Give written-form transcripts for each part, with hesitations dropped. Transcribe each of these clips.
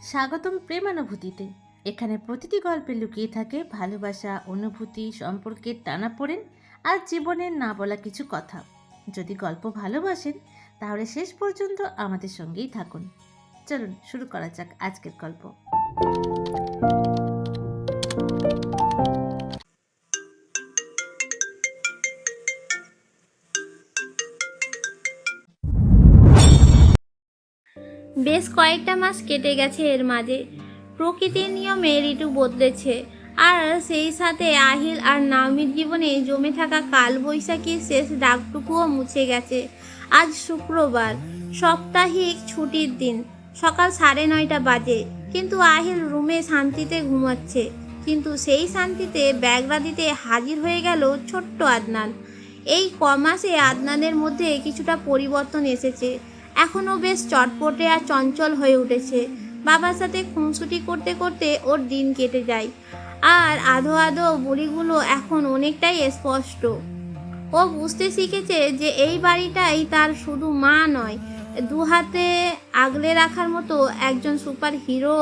স্বাগতম প্রেমানুভূতিতে। এখানে প্রতিটি গল্পে লুকিয়ে থাকে ভালোবাসা, অনুভূতি, সম্পর্কের টানাপোড়েন আর জীবনের না বলা কিছু কথা। যদি গল্প ভালোবাসেন তাহলে শেষ পর্যন্ত আমাদের সঙ্গেই থাকুন। চলুন শুরু করা যাক আজকের গল্প। বেশ কয়েকটা মাস কেটে গেছে। এর মাঝে প্রকৃতির নিয়মে ঋতু বদলেছে, আর সেই সাথে আহিল আর নাওমির জীবনে জমে থাকা কালবৈশাখীর শেষ দাগটুকুও মুছে গেছে। আজ শুক্রবার, সাপ্তাহিক ছুটির দিন। সকাল 9:30 বাজে, কিন্তু আহিল রুমে শান্তিতে ঘুমাচ্ছে। কিন্তু সেই শান্তিতে ব্যাগরা দিতে হাজির হয়ে গেল ছোট্ট আদনান। এই কমাসে আদনানের মধ্যে কিছুটা পরিবর্তন এসেছে। এখনও বেশ চটপটে আর চঞ্চল হয়ে উঠেছে। বাবার সাথে খুনসুটি করতে করতে ওর দিন কেটে যায়, আর আধো আধো বুড়িগুলো এখন অনেকটাই স্পষ্ট। ও বুঝতে শিখেছে যে এই বাড়িটাই তার শুধু মা নয়, দু হাতে আগলে রাখার মতো একজন সুপার হিরো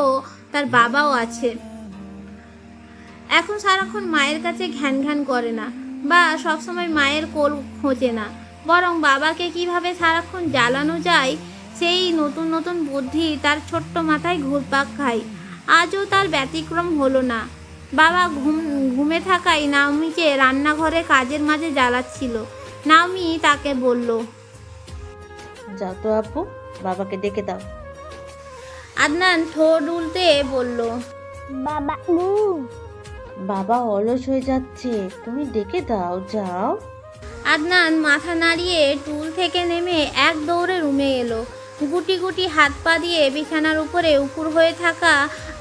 তার বাবাও আছে। এখন সারাক্ষণ মায়ের কাছে ঘ্যান ঘ্যান করে না, বা সবসময় মায়ের কোল খোঁজে না, বরং বাবাকে কিভাবে সারাক্ষণ জ্বালানো যায় সেই নতুন নতুন বুদ্ধি তার ছোট্ট মাথায় ঘুরপাক খায়। আজও তার ব্যতিক্রম হলো না। বাবা ঘুমে থাকায় নাওমিকে রান্নাঘরে কাজের মাঝে জ্বালাচ্ছিল। নাওমি তাকে বলল, যাও তো আব্বু, বাবাকে ডেকে দাও। আদনান ঠোঁট উল্টে বলল, বাবা বাবা অলস হয়ে যাচ্ছে, তুমি ডেকে দাও, যাও। আদনান মাথা নাড়িয়ে টুল থেকে নেমে এক দৌড়ে রুমে এলো। গুটি গুটি হাত পা দিয়ে বিছানার উপরে উপুর হয়ে থাকা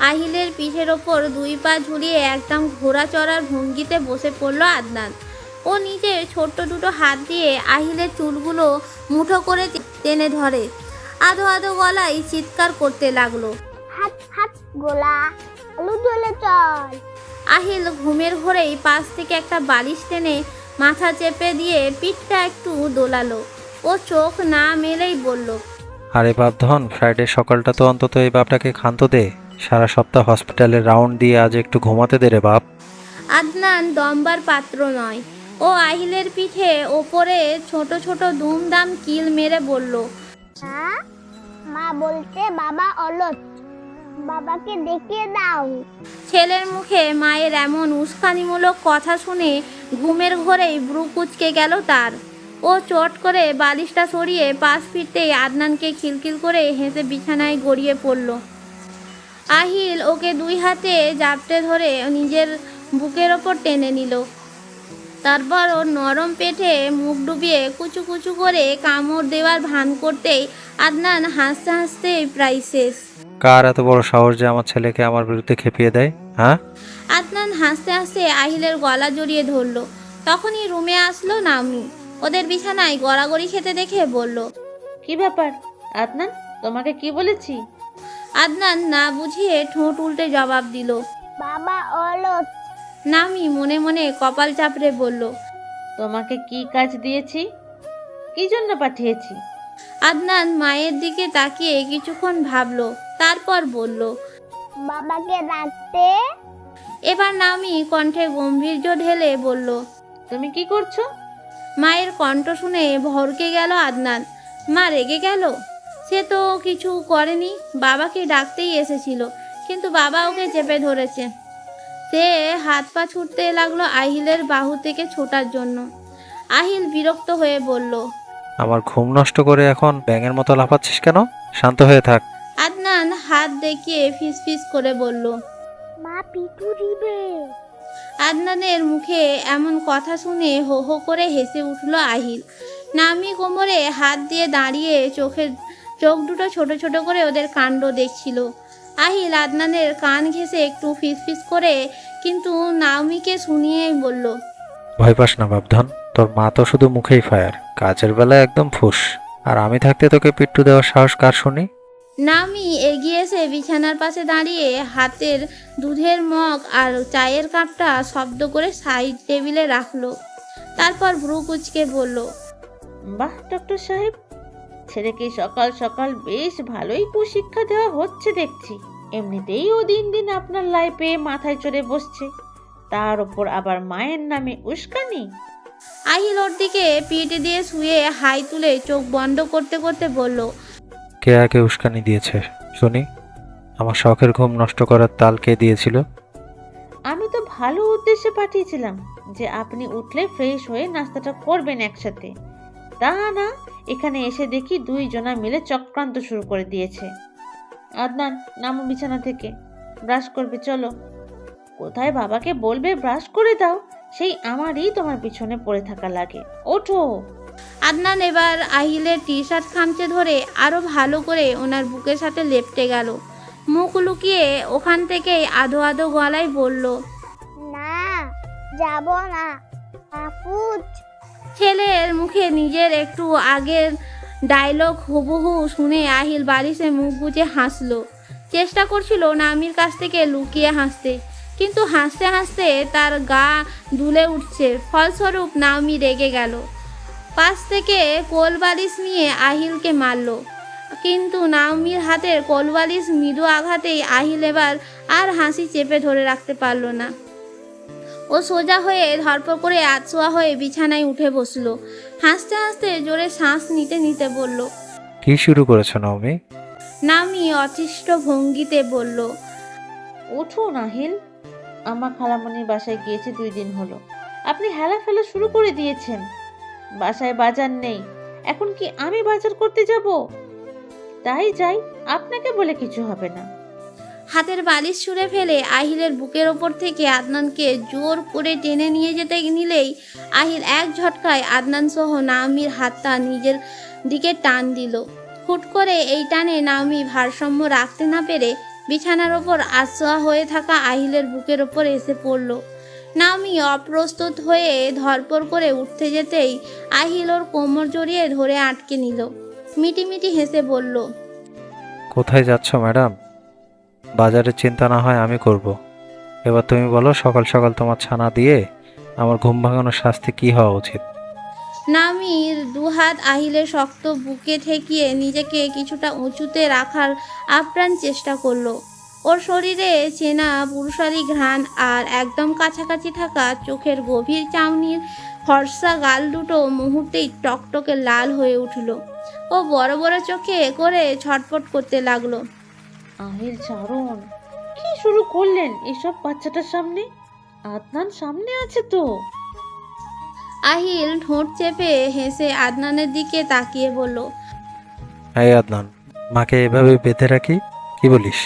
আহিলের পিঠের ওপর দুই পা ঝুলিয়ে একদম ঘোড়া চড়ার ভঙ্গিতে বসে পড়ল আদনান। ও নিজের ছোট্ট দুটো হাত দিয়ে আহিলের চুলগুলো মুঠো করে টেনে ধরে আধো আধো গলায় চিৎকার করতে লাগলো, হাত হাত গোলা আলু চলে চল। আহিল ঘুমের ঘোরেই পাশ থেকে একটা বালিশ টেনে মাথা চেপে দিয়ে পিঠটা একটু দোলালো। ও চোখ না মেলেই বলল, আরে বাপধন, ফ্রাইডে সকালটা তো অন্তত এই বাপটাকে ক্ষান্ত দে। সারা সপ্তাহ হসপিটালে রাউন্ড দিয়ে আজ একটু ঘুমাতে দে রে বাপ। আদনান দমবার পাত্র নয়। ও আহিলের পিঠে ওপরে ছোট ছোট দুমদাম কিল মেরে বলল, হ্যাঁ, মা বলতে বাবা অলস, বাবাকে ডেকে দাও। ছেলের মুখে মায়ের এমন উস্কানিমূলক কথা শুনে ঘুমের ঘোরেই ভ্রু কুঁচকে গেল তার। ও চট করে বালিশটা সরিয়ে পাশ ফিরতেই আদনানকে খিলখিল করে হেসে বিছানায় গড়িয়ে পড়ল। আহিল ওকে দুই হাতে জাপটে ধরে নিজের বুকের ওপর টেনে নিল। তারপর ওর নরম পেটে মুখ ডুবিয়ে কুচু কুচু করে কামড় দেওয়ার ভান করতেই আদনান হাসতে হাসতে প্রায় শেষ। কার এত বড় সাহস যে আমার ছেলেকে আমার বিরুদ্ধে খেপিয়ে দেয়, হ্যাঁ? আদনান হাসতে হাসতে আহিলের গলা জড়িয়ে ধরল। তখনই রুমে আসলো নাওমি। ওদের বিছানায় গড়াগড়ি খেতে দেখে বলল, কি ব্যাপার আদনান, তোমাকে কি বলেছি? আদনান না বুঝিয়ে ঠোঁট উল্টে জবাব দিল। বাবা অলস। নাওমি মনে মনে কপাল চাপড়ে বলল, তোমাকে কি কাজ দিয়েছি, কি জন্য পাঠিয়েছি? আদনান মায়ের দিকে তাকিয়ে কিছুক্ষণ ভাবলো, তারপর বলল, বাবাকে রাখতে। এবার নাওমি কণ্ঠে গম্ভীর্য ঢেলে বলল, তুমি কি করছো? মায়ের কণ্ঠ শুনে ভরকে গেল আদনান। মা রেগে গেল? সে তো কিছু করেনি, বাবাকে ডাকতেই এসেছিল, কিন্তু বাবা ওকে চেপে ধরেছে। সে হাত পা ছুটতে লাগলো আহিলের বাহু থেকে ছোটার জন্য। আহিল বিরক্ত হয়ে বলল, আমার ঘুম নষ্ট করে এখন ব্যাঙের মতো লাফাচ্ছিস কেন? শান্ত হয়ে থাক। আদনান হাত দেখিয়ে ফিসফিস করে বলল, মা পিটু দিবে। আদনানের মুখে এমন কথা শুনে হো হো করে হেসে উঠল আহিল। নামি কোমরে হাত দিয়ে দাঁড়িয়ে চোখ দুটো ছোট ছোট করে ওদের কাণ্ড দেখছিল। আহিল আদনানের কান ঘেঁষে একটু ফিসফিস করে কিন্তু নাওমিকে শুনিয়ে বলল, ভয় পাস না বাপধন, তোর মা তো শুধু মুখেই ফায়ার, কাজের বেলায় একদম ফুস। আর আমি থাকতে তোকে পিট্টু দেওয়ার সাহস কার শুনি? নাওমি এগিয়ে এসে বিছানার পাশে দাঁড়িয়ে হাতের দুধের মগ আর চায়ের কাপটা শব্দ করে সাইড টেবিলে রাখলো। তারপর ভ্রু কুচকে বলল, বাহ ডক্টর সাহেব, ছেলেকে সকাল সকাল বেশ ভালোই কুশিক্ষা দেওয়া হচ্ছে দেখছি। এমনিতেই ও দিন দিন আপনার লাইফে মাথায় চড়ে বসছে, তার ওপর আবার মায়ের নামে উস্কানি। আহিল ওর দিকে পিঠ দিয়ে শুয়ে হাই তুলে চোখ বন্ধ করতে করতে বলল, কে আগে উস্কানি দিয়েছে শুনি? আমার শখের ঘুম নষ্ট করার তাল কে দিয়েছিল? আমি তো ভালো উদ্দেশ্যে পাঠিয়েছিলাম যে আপনি উঠলে ফ্রেশ হয়ে নাস্তাটা করবেন একসাথে, তা না এখানে এসে দেখি দুইজনা মিলে চক্রান্ত শুরু করে দিয়েছে। আদনান, নামো বিছানা থেকে, ব্রাশ করবে চলো। কোথায় বাবাকে বলবে ব্রাশ করে দাও, সেই আমারই তোমার পিছনে পড়ে থাকা লাগে। ওঠো। আদনান এবার আহিলের টি শার্ট খামচে ধরে আরো ভালো করে ওনার বুকের সাথে লেপটে গেল। মুখ লুকিয়ে ওখান থেকেই আধো আধো গলায় বলল, না, যাব না আপুজ। ছেলের মুখে নিজের একটু আগের ডায়লগ হুবহু শুনে আহিল বালিশে মুখ গুজে হাসলো। চেষ্টা করছিল নামির কাছ থেকে লুকিয়ে হাসতে, কিন্তু হাসতে হাসতে তার গা দুলে উঠছে। ফলস্বরূপ নামি রেগে গেল, পাশ থেকে কোলবালিশ নিয়ে আহিলকে মারল। কিন্তু নাওমির হাতের কোলবালিশ মৃদু আঘাতেই আহিল এবার আর হাসি চেপে ধরে রাখতে পারল না। ও সোজা হয়ে ধরপড় করে আতশোয়া হয়ে বিছানায় উঠে বসলো। হাসতে হাসতে জোরে শ্বাস নিতে নিতে বলল, কি শুরু করেছো নাওমি? নামি অতিষ্ঠ ভঙ্গিতে বলল, ওঠো নাহিল, আমার খালামণির বাসায় গিয়েছে 2 দিন হলো, আপনি হেলা ফেলা শুরু করে দিয়েছেন। বাসায় বাজার নেই, এখন কি আমি বাজার করতে যাব? তাই যাই, আপনাকে বলে কিছু হবে না। হাতের বালিশ ছুঁড়ে ফেলে আহিলের বুকের ওপর থেকে আদনানকে জোর করে টেনে নিয়ে যেতে নিলেই আহিল এক ঝটকায় আদনান সহ নাওমির হাতটা নিজের দিকে টান দিল। হুট করে এই টানে নাওমি ভারসাম্য রাখতে না পেরে বিছানার ওপর আছোয়া হয়ে থাকা আহিলের বুকের ওপর এসে পড়ল। নাওমি অপ্রস্তুত হয়ে ধরপড় করে উঠতে যেতেই আহিল ওর কোমর জড়িয়ে ধরে আটকে নিল। মিটিমিটি হেসে বলল, কোথায় যাচ্ছ ম্যাডাম? বাজারের চিন্তা না হয় আমি করব। এবার তুমি বলো, সকাল সকাল তোমার ছানা দিয়ে আমার ঘুম ভাঙানোর শাস্তি কি হওয়া উচিত? নামির দুহাত আহিলের শক্ত বুকে ঠেকিয়ে নিজেকে কিছুটা উঁচুতে রাখার আপ্রাণ চেষ্টা করলো। ওর শরীরে চেনা পুরুষালী ঘ্রাণ আর একদম কাছাকাছি থাকা চোখের গভীর চাউনির ফর্সা গাল দুটো মুহূর্তেই টকটকে লাল হয়ে উঠল। ও বড় বড় চোখে করে ছটফট করতে লাগলো। আহিল ছাড়ুন, কি শুরু করলেন এসব বাচ্চাটার সামনে? আদনান সামনে আছে তো। আহিল ঠোঁট চেপে হেসে আদনানের দিকে তাকিয়ে বলল, এই আদনান, মাকে এভাবে বেঁধে রাখি, কি বলিস?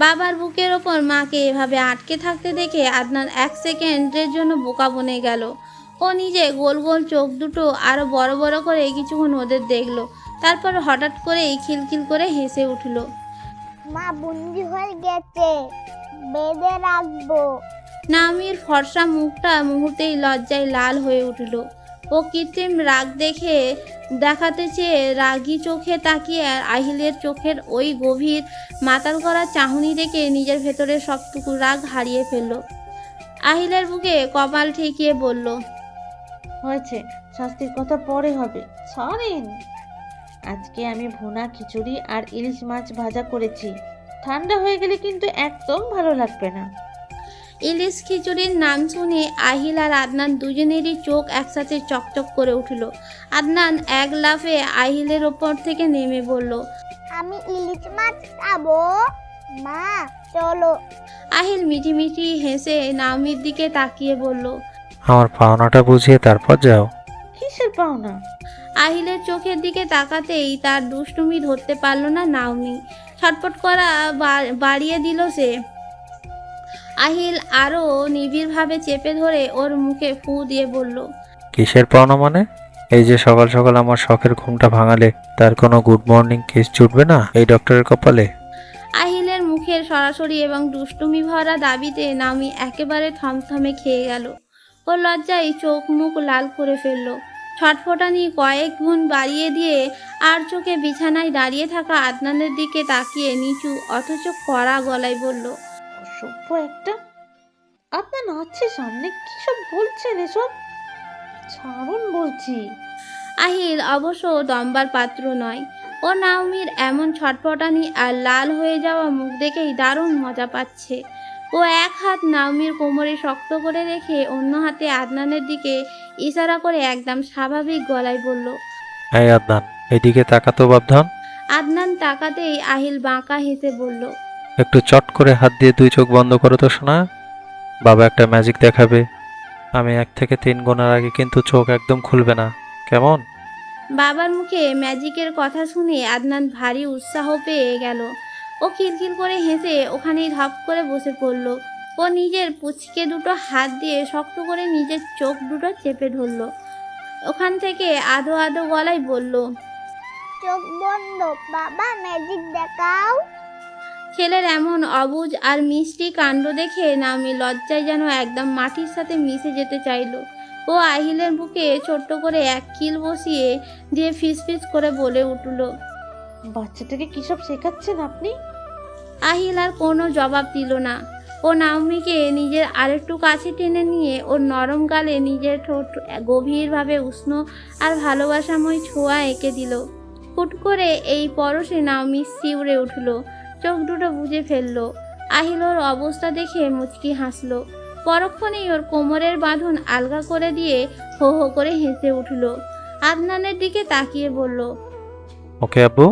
বাবার বুকের ওপর মাকে এভাবে আটকে থাকতে দেখে আদনান 1 সেকেন্ডের জন্য বোকা বনে গেল। ও নিজে গোল গোল চোখ দুটো আরো বড় বড় করে কিছুক্ষণ ওদের দেখলো, তারপর হঠাৎ করেই খিলখিল করে হেসে উঠল। মা বন্দি হয়ে গেছে, বেঁধে রাখবো। নামির ফর্সা মুখটা মুহূর্তেই লজ্জায় লাল হয়ে উঠল। ও কৃত্রিম রাগ দেখাতে চেয়ে রাগী চোখে তাকিয়ে আহিলের চোখের ওই গভীর মাতাল করা চাহনি দেখে নিজের ভেতরে সবটুকু রাগ হারিয়ে ফেলল। আহিলের বুকে কপাল ঠেকিয়ে বলল, হয়েছে, শাস্তির কথা পরে হবে, ছাড়েন। আজকে আমি ভুনা খিচুড়ি আর ইলিশ মাছ ভাজা করেছি, ঠান্ডা হয়ে গেলে কিন্তু একদম ভালো লাগবে না। ইলিশ খিচুড়ির নাম শুনে আহিল আর আদনান দুজনেরই চোখ একসাথে চকচক করে উঠল। আদনান এক লাফে আহিলের ওপর থেকে নেমে বলল, আমি ইলিশ মাছ খাবো। মা চলো। আহিল মিটিমিটি হেসে নাওমির দিকে তাকিয়ে বলল, আমার পাওনাটা বুঝিয়ে তারপর যাও। কিসের পাওনা? আহিলের চোখের দিকে তাকাতেই তার দুষ্টুমি ধরতে পারল না নাওমি। ছটপট করা বাড়িয়ে দিল সে। আহিল আরও নিবিড়ভাবে চেপে ধরে ওর মুখে ফু দিয়ে বলল, কিসের পাওনা মানে? এই যে সকাল সকাল আমার শখের ঘুমটা ভাঙালে, তার কোনো গুড মর্নিং কিস জুটবে না এই ডক্টরের কপালে? আহিলের মুখের সরাসরি এবং দুষ্টুমি ভরা দাবিতে নামি একেবারে থমথমে খেয়ে গেল। ও লজ্জায় চোখ মুখ লাল করে ফেলল। ছটফটানি কয়েক গুণ বাড়িয়ে দিয়ে আর চোখে বিছানায় দাঁড়িয়ে থাকা আদনানের দিকে তাকিয়ে নিচু অথচ কড়া গলায় বলল, অসভ্য একটা। আপনার নাচছে সামনে, কি সব বলছেন এসব? ছাড়ুন বলছি। আহিল অবশ্য দম্বার পাত্র নয়। ও ও নাওমির এমন ছটপটানি আর লাল হয়ে যাওয়া মুখ দেখেই দারুণ মজা পাচ্ছে। ও এক হাত নাওমির কোমরে শক্ত করে রেখে অন্য হাতে আদনানের দিকে ইশারা করে একদম স্বাভাবিক গলায় বলল। এই আদনান, এদিকে তাকাতো বাবধন। আদনান তাকাতেই আহিল বাঁকা হেসে বলল। একটু চট করে হাত দিয়ে 2 চোখ বন্ধ করো তো শোনা। বাবা একটা ম্যাজিক দেখাবে। আমি 1 থেকে 3 গোনার আগে কিন্তু চোখ একদম খুলবে না, কেমন? বাবার মুখে ম্যাজিকের কথা শুনে আদনান ভারী উৎসাহ পেয়ে গেল। ও খিলখিল করে হেসে ওখানেই ধপ করে বসে পড়ল। ও নিজের পুচকে দুটো হাত দিয়ে শক্ত করে নিজের চোখ দুটো চেপে ধরল। ওখান থেকে আধো আধো গলায় বলল। চোখ বন্ধ, বাবা ম্যাজিক দেখাও। ছেলের এমন অবুঝ আর মিষ্টি কাণ্ড দেখে নামি লজ্জায় যেন একদম মাটির সাথে মিশে যেতে চাইলো। ও আহিলের বুকে ছোট্ট করে এক কিল বসিয়ে দিয়ে ফিসফিস করে বলে উঠল। বাচ্চাটাকে কী সব শেখাচ্ছেন আপনি? আহিল আর কোনো জবাব দিল না। ও নাওমিকে নিজের আরেকটু কাছে টেনে নিয়ে ওর নরম গালে নিজের ঠোঁট গভীরভাবে উষ্ণ আর ভালোবাসাময় ছোঁয়া এঁকে দিল। হুট করে এই পরশে নাওমি শিউরে উঠল, চোখ দুটো বুজে ফেলল। আহিল ওর অবস্থা দেখে মুচকি হাসল। পরক্ষণেই ওর কোমরের বাঁধন আলগা করে দিয়ে হো হো করে হেসে উঠল। আদনানের দিকে তাকিয়ে বলল। ওকে আব্বু,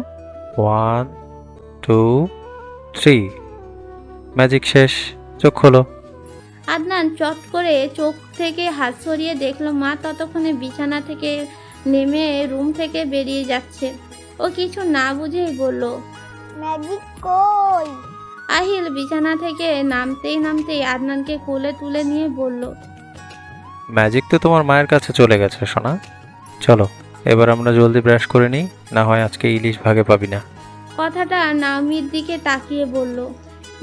1 2 3, ম্যাজিক শেষ, চোখ খোলো। আদনান চট করে চোখ থেকে হাত সরিয়ে দেখলো মা ততক্ষণে বিছানা থেকে নেমে রুম থেকে বেরিয়ে যাচ্ছে। ও কিছু না বুঝেই বলল। ম্যাজিক কই? আহিল বিছানা থেকে নামতেই আদনানকে কোলে তুলে নিয়ে বলল। ম্যাজিক তো তোমার মায়ের কাছে চলে গেছে সোনা। চলো এবার আমরা জলদি ব্রাশ করে নিই, না হয় আজকে ইলিশ ভাগে পাবি না। কথাটা নাওমির দিকে তাকিয়ে বলল।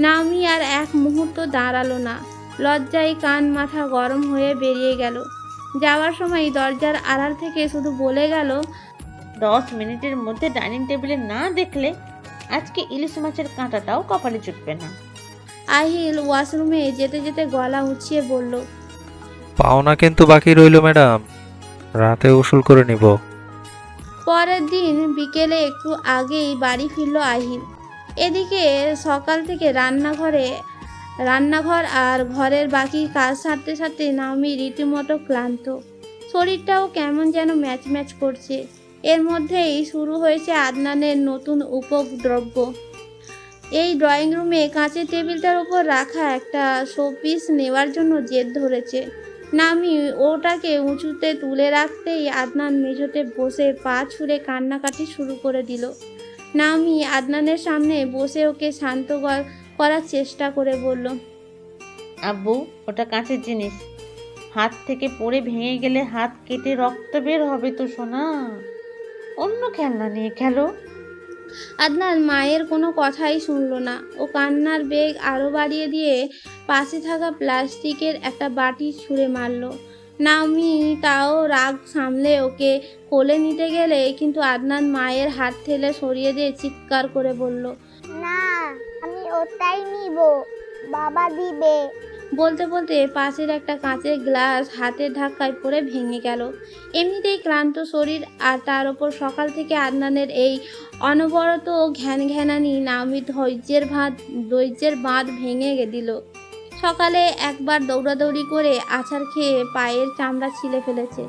নাওমি আর এক মুহূর্ত দাঁড়ালো না, লজ্জায় কান মাথা গরম হয়ে বেরিয়ে গেল। যাওয়ার সময় দরজার আড়াল থেকে শুধু বলে গেল। 10 মিনিটের মধ্যে ডাইনিং টেবিলে না দেখলে আজকে ইলিশ মাছের কাঁটাটাও কপালে জুটবে না। আহিল ওয়াশরুমে যেতে যেতে গলা উঁচিয়ে বলল। পাওনা কিন্তু বাকি রইল ম্যাডাম, রাতে উসুল করে নিব। পরের দিন বিকেলে একটু আগেই বাড়ি ফিরল আহিল। এদিকে সকাল থেকে রান্নাঘর আর ঘরের বাকি কাজ সারতে সারতে নাওমি রীতিমতো ক্লান্ত। শরীরটাও কেমন যেন ম্যাচ ম্যাচ করছে। এর মধ্যেই শুরু হয়েছে আদনানের নতুন উপদ্রব্য। এই ড্রয়িং রুমে কাঁচের টেবিলটার উপর রাখা একটা শোপিস নেওয়ার জন্য জেদ ধরেছে। নামি ওটাকে উঁচুতে তুলে রাখতেই আদনান মেঝোতে বসে পা ছুঁড়ে কান্নাকাটি শুরু করে দিল। নামি আদনানের সামনে বসে ওকে শান্ত করার চেষ্টা করে বলল। আব্বু, ওটা কাঁচের জিনিস, হাত থেকে পড়ে ভেঙে গেলে হাত কেটে রক্ত বের হবে তো সোনা। অন্য খেলনা নিয়ে খেলো। আদনান মায়ের কোনো কথাই শুনল না। ও কান্নার বেগ আরও বাড়িয়ে দিয়ে পাশে থাকা প্লাস্টিকের একটা বাটি ছুঁড়ে মারল। নাওমি তাও রাগ সামলে ওকে কোলে নিতে গেলে কিন্তু আদনান মায়ের হাত ঠেলে সরিয়ে দিয়ে চিৎকার করে বলল। না, আমি ওটাই নিব, বাবা দিবে। বলতে বলতে পাশের একটা কাঁচের গ্লাস হাতের ধাক্কায় পড়ে ভেঙে গেল। এমনিতেই ক্লান্ত শরীর আর তার ওপর সকাল থেকে আদনানের এই অনবরত ঘ্যানঘ্যানানি নাওমি ধৈর্যের বাঁধ ভেঙে দিল। সকালে একবার দৌড়াদৌড়ি করে আছাড় খেয়ে পায়ের চামড়া ছিলে ফেলেছে।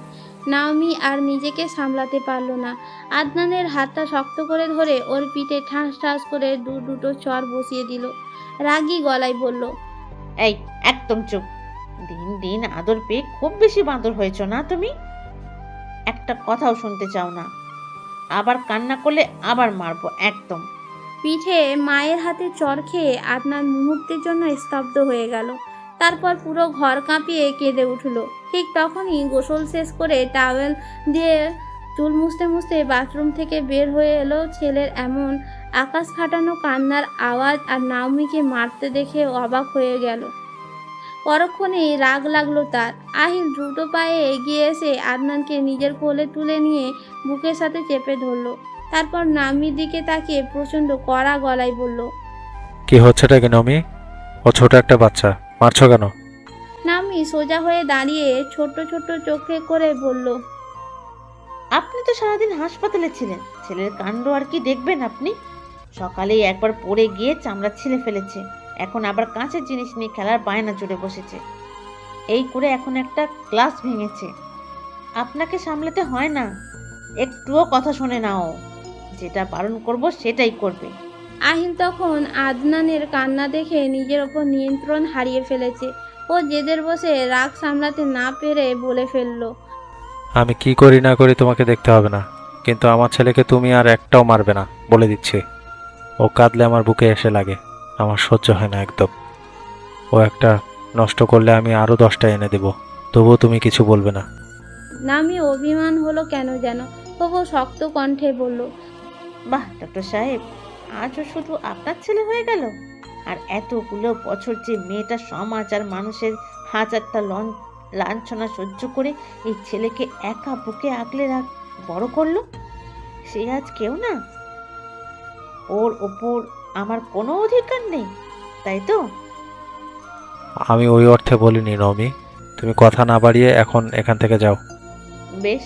নাওমি আর নিজেকে সামলাতে পারল না। আদনানের হাতটা শক্ত করে ধরে ওর পিঠে ঠাস ঠাস করে দুটো চড় বসিয়ে দিল। রাগী গলায় বলল। এই একদম চুপ। দিন দিন আদর পেয়ে খুব বেশি বাঁদর হয়েছ না তুমি? একটা কথাও শুনতে চাও না। আবার কান্না করলে আবার মারবো একদম। পিঠে মায়ের হাতে চড় খেয়ে আদনান মুহূর্তের জন্য স্তব্ধ হয়ে গেল। তারপর পুরো ঘর কাঁপিয়ে কেঁদে উঠল। ঠিক তখনই গোসল শেষ করে টাওয়েল দিয়ে চুল মুছতে মুছতে বাথরুম থেকে বের হয়ে এলো ছেলের এমন আকাশ ফাটানো কান্নার আওয়াজ আর নাওমিকে মারতে দেখে অবাক হয়ে গেল। পরক্ষণেই রাগ লাগলো তার। আহিল দ্রুত পায়ে এগিয়ে এসে আদনানকে নিজের কোলে তুলে নিয়ে বুকের সাথে চেপে ধরলো। তারপর নামির দিকে তাকিয়ে প্রচন্ড কড়া গলায় বলল। কি হচ্ছেটা কি নমি? ও ছোট একটা বাচ্চা, মারছো কেন? নামি সোজা হয়ে দাঁড়িয়ে ছোট ছোট চোখে করে বলল। আপনি তো সারাদিন হাসপাতালে ছিলেন, ছেলের কাণ্ড আর কি দেখবেন আপনি? সকালেই একবার পড়ে গিয়ে চামড়া ছিলে ফেলেছে, এখন আবার কাঁচের জিনিস নিয়ে খেলার বায়না জুড়ে বসেছে। এই করে এখন একটা গ্লাস ভেঙেছে। আপনাকে সামলাতে হয় না, একটুও কথা শোনে না ও। যেটা বারণ করব সেটাই করবে। আহিল তখন আদনানের কান্না দেখে নিজের ওপর নিয়ন্ত্রণ হারিয়ে ফেলেছে। ও জেদের বসে রাগ সামলাতে না পেরে বলে ফেলল, আমি কি করি না করি তোমাকে দেখতে হবে না, কিন্তু আমার ছেলেকে তুমি আর একটাও মারবে না, বলে দিচ্ছি। ও কাঁদলে আমার বুকে এসে লাগে, আমার সহ্য হয় না একদম। ও একটা নষ্ট করলে আমি আরও 10টা এনে দেব, তবুও তুমি কিছু বলবে না। নামি অভিমান হলো কেন যেন, তবু শক্ত কণ্ঠে বলল, বাহ ডক্টর সাহেব, আজও শুধু আপনার ছেলে হয়ে গেল। আর এতগুলো বছর যে মেয়েটা সমাজ আর মানুষের হাজারটা লাঞ্ছনা সহ্য করে এই ছেলেকে একা বুকে আগলে বড় করলো, সে আজ কেউ না? ওর ওপর আমার কোনো অধিকার নেই, তাই তো? আমি ওই অর্থে বলিনি নমি, তুমি কথা না বাড়িয়ে এখন এখান থেকে যাও। বেশ,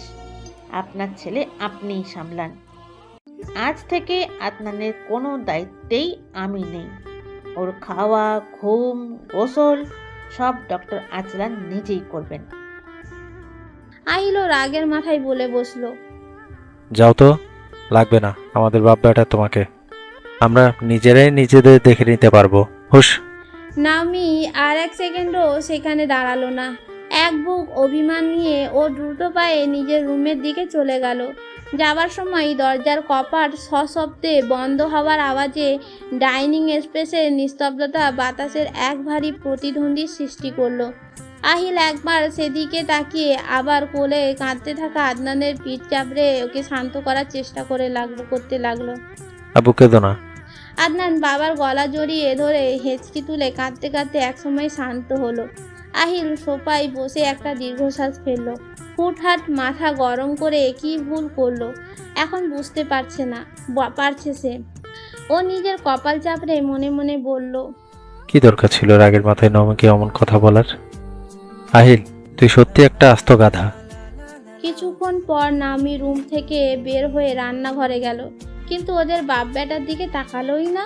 আপনার ছেলে আপনিই সামলান। আজ থেকে আদনানের কোনো দায়িত্বেই আমি নেই। ওর খাওয়া, ঘুম, গোসল সব ডক্টর আজলান নিজেই করবেন। আহিল রাগের মাথায় বলে বসলো, যাও তো, লাগবে না আমাদের বাপ বেটা তোমাকে, আমরা নিজেরাই নিজেদের দেখে নিতে পারবো। হুশ। নামি আর এক সেকেন্ডও সেখানে দাঁড়ালো না। এক বুক অভিমান নিয়ে ও দ্রুত পায়ে নিজের রুমের দিকে চলে গেল। যাবার সময় দরজার কপাট সশব্দে বন্ধ হওয়ার আওয়াজে ডাইনিং স্পেসের নিস্তব্ধতা বাতাসের এক ভারী প্রতিধ্বনির সৃষ্টি করলো। আহিল একবার সেদিকে তাকিয়ে আবার কোলে কাঁদতে থাকা আদনানের পিঠ চাপড়ে ওকে শান্ত করার চেষ্টা করতে লাগলো। আবু কেঁদো না। আদনান বাবার গলা জড়িয়ে ধরে হেঁচকি তুলে কাঁদতে কাঁদতে একসময় শান্ত হলো। আহিল সোফায় বসে একটা দীর্ঘশ্বাস ফেললো। হুটহাট মাথা গরম করে কি ভুল করলো এখন বুঝতে পারছে সে। ও নিজের কপাল চাপড়ে মনে মনে বলল, কি দরকার ছিল রাগের মাথায় নমিকে এমন কথা বলার? আহিল, তুই সত্যি একটা আস্ত গাধা। কিছুক্ষণ পর নামি রুম থেকে বের হয়ে রান্নাঘরে গেল, কিন্তু ওদের বাপ বেটার দিকে তাকালোই না।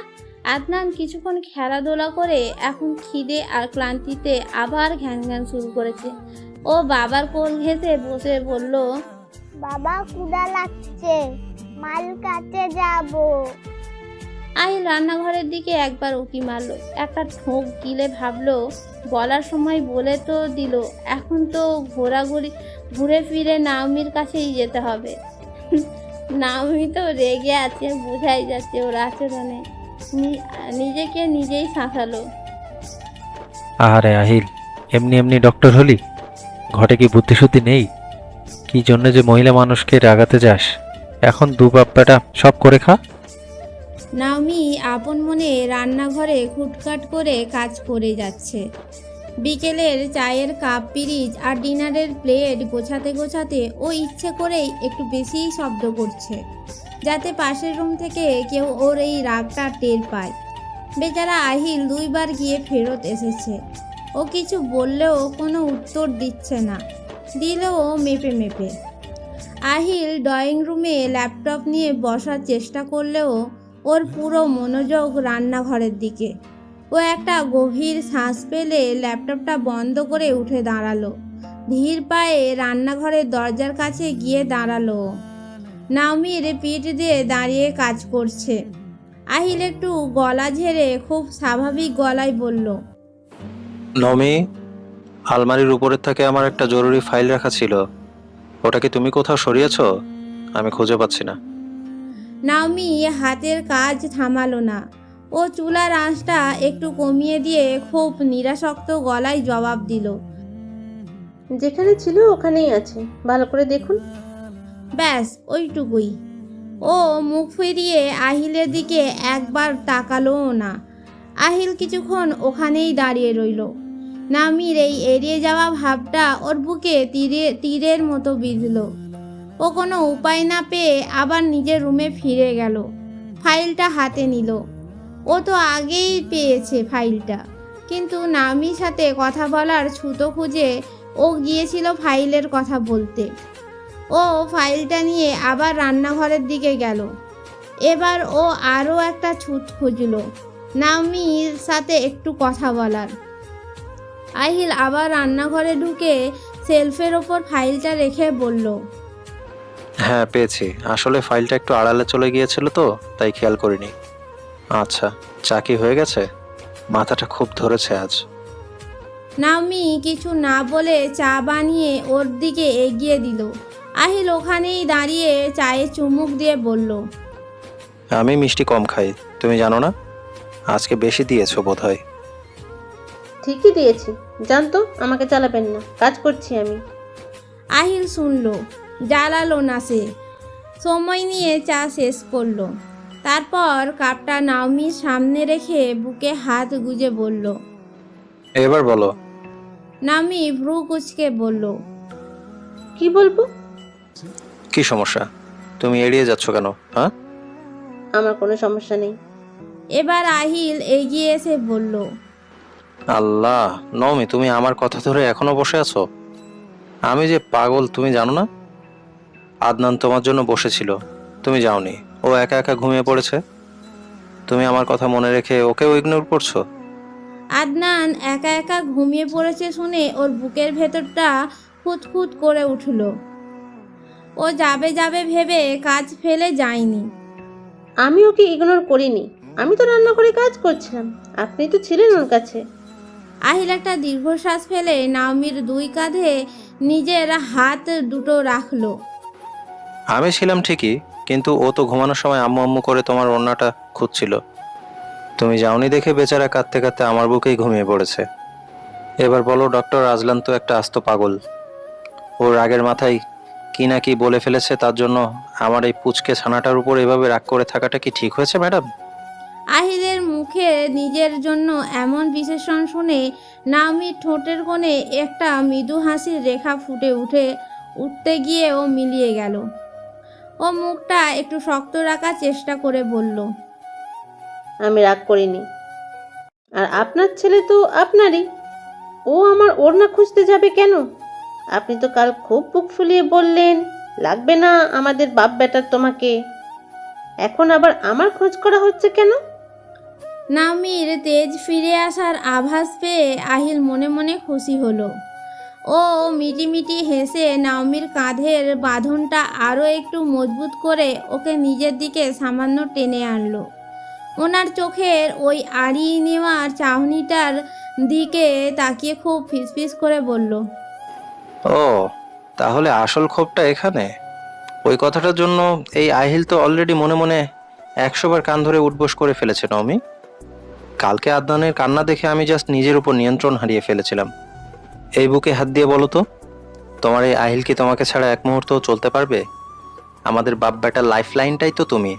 আদনান কিছুক্ষণ খেলাধুলা করে এখন খিদে আর ক্লান্তিতে আবার ঘ্যান ঘ্যান শুরু করেছে। ও বাবার কোল ঘেঁষে বসে বলল, বাবা ক্ষুধা লাগছে, মাল কাটে যাবো। আহিল রান্নাঘরের দিকে একবার উকি মারলো, একটা ঠোক গিলে ভাবলো বলার সময় বলে তো দিল, এখন তো ঘুরে ফিরে নাওমির কাছেই যেতে হবে। নাওমি তো রেগে আছে, বোঝাই যাচ্ছে ওর আচরণে। নিজেকে নিজেই শাসালো। আহারে আহিল, এমনি এমনি ডক্টর হলি? ঘটে কি বুদ্ধিশুদ্ধি নেই? কি জন্য যে মহিলা মানুষকে রাগাতে যাস? এখন দু বাপ বেটা সব করে খা। নাওমি আপন মনে রান্নাঘরে খুটখাট করে কাজ করে যাচ্ছে। বিকেলের চায়ের কাপ, পিরিচ আর ডিনারের প্লেট গোছাতে গোছাতে ও ইচ্ছে করেই একটু বেশিই শব্দ করছে, যাতে পাশের রুম থেকে কেউ ওর এই রাগটা টের পায়। বেচারা আহিল 2 বার গিয়ে ফেরত এসেছে। ও কিছু বললেও কোনো উত্তর দিচ্ছে না, দিলেও মেপে মেপে। আহিল ড্রয়িং রুমে ল্যাপটপ নিয়ে বসার চেষ্টা করলেও ওর পুরো মনোযোগ রান্নাঘরের দিকে। ও একটা গভীর শ্বাস পেলে ল্যাপটপটা বন্ধ করে উঠে দাঁড়ালো। ধীর পায়ে রান্নাঘরের দরজার কাছে গিয়ে দাঁড়ালো। নাওমির পিঠ দিয়ে দাঁড়িয়ে কাজ করছে। আহিল একটু গলা ঝেড়ে খুব স্বাভাবিক গলায় বলল, নমি, আলমারির উপরের থেকে আমার একটা জরুরি ফাইল রাখা ছিল, ওটা কি তুমি কোথাও সরিয়েছো? আমি খুঁজে পাচ্ছি না। নাওমি হাতের কাজ থামালো না। ও চুলার আঁচটা একটু কমিয়ে দিয়ে খুব নিরাসক্ত গলায় জবাব দিল, যেখানে ছিল ওখানেই আছে, ভালো করে দেখুন। ব্যাস ওইটুকুই। ও মুখ ফিরিয়ে আহিলের দিকে একবার তাকালোও না। আহিল কিছুক্ষণ ওখানেই দাঁড়িয়ে রইল। নামির এই এড়িয়ে যাওয়া ভাবটা ওর বুকে তীরের মতো বিঁধল। ও কোনো উপায় না পেয়ে আবার নিজের রুমে ফিরে গেল। ফাইলটা হাতে নিল। ও তো আগেই পেয়েছে ফাইলটা, কিন্তু নামির সাথে কথা বলার ছুতো খুঁজে ও গিয়েছিল ফাইলের কথা বলতে। ও ফাইলটা নিয়ে আবার রান্নাঘরের দিকে গেল। এবার ও আরও একটা ছুট খুঁজল নাওমির সাথে একটু কথা বলার। আহিল আবার রান্নাঘরে ঢুকে সেলফের ওপর ফাইলটা রেখে বলল, হ্যাঁ পেয়েছি, আসলে ফাইলটা একটু আড়ালে চলে গিয়েছিল তো তাই খেয়াল করিনি। আচ্ছা, চা কি হয়ে গেছে? মাথাটা খুব ধরেছে আজ। নাওমি কিছু না বলে চা বানিয়ে ওর দিকে এগিয়ে দিল। আহিল ওখানেই দাঁড়িয়ে চায়ে চুমুক দিয়ে বলল, আমি মিষ্টি কম খাই, তুমি জানো না? আজকে বেশি দিয়েছো বোধহয়। ঠিকই দিয়েছি, জানতো আমাকে চালাবেন না, কাজ করছি আমি। আহিল শুনল, জ্বালালো না সে। সময় নিয়ে চা শেষ করলো। তারপর কাপটা নাওমির সামনে রেখে বুকে হাত গুজে বলল। এবার বলো। নাওমি ভ্রু কুচকে বলল, কি বলবো? কি সমস্যা? তুমি এড়িয়ে যাচ্ছ কেন? হ্যাঁ, আমার কোনো সমস্যা নেই। এবার আহিল এগিয়ে এসে বলল, আল্লাহ নওমি, তুমি আমার কথা ধরে এখনো বসে আছো? আমি যে পাগল তুমি জানো না? আদনান তোমার জন্য বসেছিল, তুমি যাওনি, ও একা একা ঘুমিয়ে পড়েছে। তুমি আমার কথা মনে রেখে ওকেও ইগনোর করছো। আদনান একা একা ঘুমিয়ে পড়েছে শুনে ওর বুকের ভেতরটা খুঁতখুত করে উঠল। ও যাবে যাবে ভেবে কাজ ফেলে যায়নি। আমি ওকে ইগনোর করিনি, আমি তো রান্না করে কাজ করছিলাম, আপনি তো ছিলেন ওর কাছে। আহিল একটা দীর্ঘশ্বাস ফেলে নাওমির দুই কাঁধে নিজের হাত দুটো রাখলো। আমি ছিলাম ঠিকই, কিন্তু ও তো ঘুমানোর সময় আম্মু আম্মু করে তোমার ওড়নাটা খুঁজছিল। তুমি যাওনি দেখে বেচারা কাঁদতে কাঁদতে আমার বুকেই ঘুমিয়ে পড়েছে। এবার বলো, ডক্টর আজলান তো একটা আস্ত পাগল। ওর রাগের মাথায় কি না কি বলে ফেলেছে, তার জন্য আমার এই পুচকে ছানাটার উপর এভাবে রাগ করে থাকাটা কি ঠিক হয়েছে ম্যাডাম? আহিলের মুখে নিজের জন্য এমন বিশেষণ শুনে নাওমির ঠোঁটের কোণে একটা মৃদু হাসির রেখা ফুটে উঠতে গিয়ে ও মিলিয়ে গেল। ও মুখটা একটু শক্ত রাখার চেষ্টা করে বলল, আমি রাগ করিনি, আর আপনার ছেলে তো আপনারই, ও আমার ওড়না খুঁজতে যাবে কেন? আপনি তো কাল খুব বুক ফুলিয়ে বললেন লাগবে না আমাদের বাপ বেটার তোমাকে, এখন আবার আমার খোঁজ করা হচ্ছে কেন? নাওমির তেজ ফিরে আসার আভাস পেয়ে আহিল মনে মনে খুশি হলো। ও মিটিমিটি হেসে নাওমির কাঁধের বাঁধনটা আরও একটু মজবুত করে ওকে নিজের দিকে সামান্য টেনে আনলো। ওনার চোখের ওই আড়িয়ে নেওয়ার চাহনিটার দিকে তাকিয়ে খুব ফিসফিস করে বলল, ও, তাহলে আসল ক্ষোভটা এখানে। ওই কথাটার জন্য এই আহিল তো অলরেডি মনে মনে 100 বার কান ধরে উঠবোস করে ফেলেছে নওমি। কালকে আদনানের কান্না দেখে আমি জাস্ট নিজের উপর নিয়ন্ত্রণ হারিয়ে ফেলেছিলাম। এই বুকে হাত দিয়ে বলো তো, তোমার এই আহিল কি তোমাকে ছাড়া এক মুহূর্তও চলতে পারবে? আমাদের বাপ বেটার লাইফ লাইনটাই তো তুমি।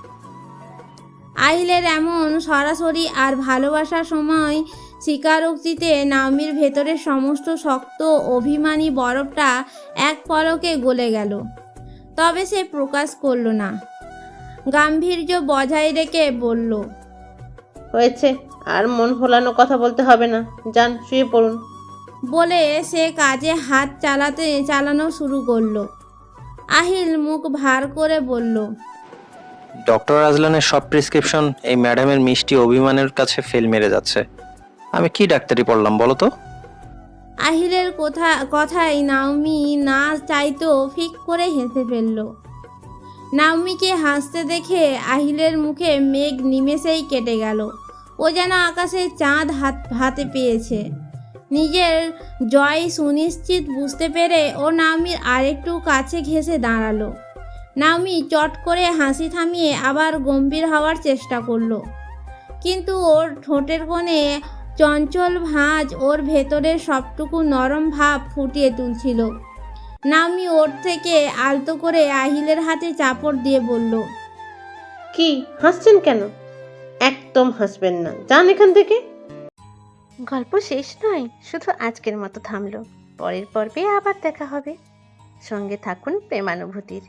আহিলের এমন সরাসরি আর ভালোবাসার সময় স্বীকারোক্তিতে নাওমির ভেতরের সমস্ত শক্ত অভিমানী বরফটা এক পলকে গলে গেল। তবে সে প্রকাশ করল না, গাম্ভীর্য বজায় রেখে বলল, হয়েছে, আর মন ভোলানো কথা বলতে হবে না, যান শুয়ে পড়ুন। বলে সে কাজে হাত চালানো শুরু করলো। আহিল মুখ ভার করে বলল, ডক্টর আজলানের সব প্রেসক্রিপশন এই ম্যাডামের মিষ্টি অভিমানের কাছে ফেল মেরে যাচ্ছে। আমি কি ডাক্তারি পড়লাম বলো তো? আহিলের কথাই নাওমি না চাইতেও ফিক করে হেসে ফেলল। নাওমিকে হাসতে দেখে আহিলের মুখে মেঘ নিমেষেই কেটে গেল। ও যেন আকাশে চাঁদ হাতে পেয়েছে। নিজের জয় সুনিশ্চিত বুঝতে পেরে ও নাওমির আরেকটু কাছে ঘেঁষে দাঁড়ালো। নাওমি চট করে হাসি থামিয়ে আবার গম্ভীর হওয়ার চেষ্টা করলো, কিন্তু ওর ঠোঁটের কোণে চঞ্চল ভাঁজ ওর ভেতরের সবটুকু নরম ভাব ফুটিয়ে তুলছিল। নাওমি ওর থেকে আলতো করে আহিলের হাতে চাপড় দিয়ে বলল, কি হাসছেন কেন? একদম হাসবেন না, যান এখান থেকে। গল্প শেষ নয়, শুধু আজকের মতো থামলো। পরের পর্বে আবার দেখা হবে। সঙ্গে থাকুন প্রেমানুভূতির।